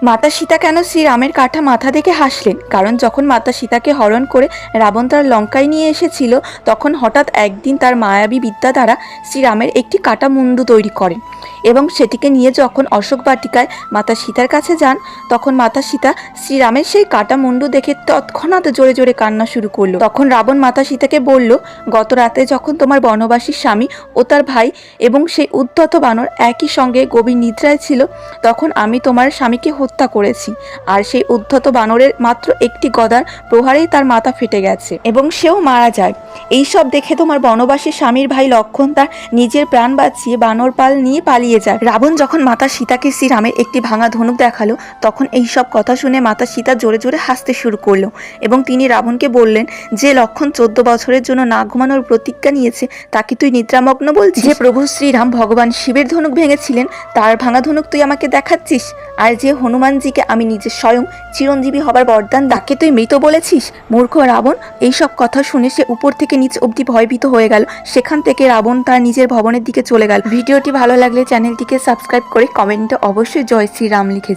মাতা সীতা কেন শ্রীরামের কাটা মাথা দেখে হাসলেন? কারণ যখন মাতা সীতাকে হরণ করে রাবণ তার লঙ্কায় নিয়ে এসেছিল, তখন হঠাৎ একদিন তার মায়াবী বিদ্যা দ্বারা শ্রীরামের একটি কাটা মুন্ডু তৈরি করেন এবং সেটিকে নিয়ে যখন অশোক বাটিকায় মাতা সীতার কাছে যান, তখন মাতা সীতা শ্রীরামের সেই কাটা মুন্ডু দেখে তৎক্ষণাৎ জোরে জোরে কান্না শুরু করলো। তখন রাবণ মাতা সীতাকে বলল, গত রাতে যখন তোমার বনবাসী স্বামী ও তার ভাই এবং সেই উদ্ধত বানর একই সঙ্গে গভীর নিদ্রায় ছিল, তখন আমি তোমার স্বামীকে হত্যা করেছি, আর সেই উদ্ধত বানরের মাত্র একটি গদার প্রহারেই তার মাথা ফেটে গেছে এবং সেও মারা যায়। এই সব দেখে তোমার বনবাসী স্বামীর ভাই লক্ষণ তার নিজের প্রাণ বাঁচিয়ে বানর পাল নিয়ে পালিয়ে যায়। রাবণ যখন মাতা সীতাকে শ্রীরামের একটি ভাঙা ধনুক দেখালো, তখন এই সব কথা শুনে মাতা সীতা জোরে জোরে হাসতে শুরু করলো এবং তিনি রাবণকে বললেন, যে লক্ষণ 14 বছরের জন্য না ঘুমানোর প্রতিজ্ঞা নিয়েছে, তাকে তুই নিদ্রামগ্ন বলছিস? যে প্রভু শ্রীরাম ভগবান শিবের ধনুক ভেঙেছিলেন, তার ভাঙা ধনুক তুই আমাকে দেখাচ্ছিস? আর যে হনুমানজিকে আমি নিজে স্বয়ং চিরঞ্জীবী হবার বরদান, তাকে তুই মৃত বলেছিস? মূর্খ রাবণ! এইসব কথা শুনে সে উপর থেকে নিচ অবধি ভয়ভীত হয়ে গেল। সেখান থেকে রাবণ তার নিজের ভবনের দিকে চলে গেল। ভিডিওটি ভালো লাগলে চ্যানেলটিকে সাবস্ক্রাইব করে কমেন্টে অবশ্যই জয় শ্রীরাম লিখে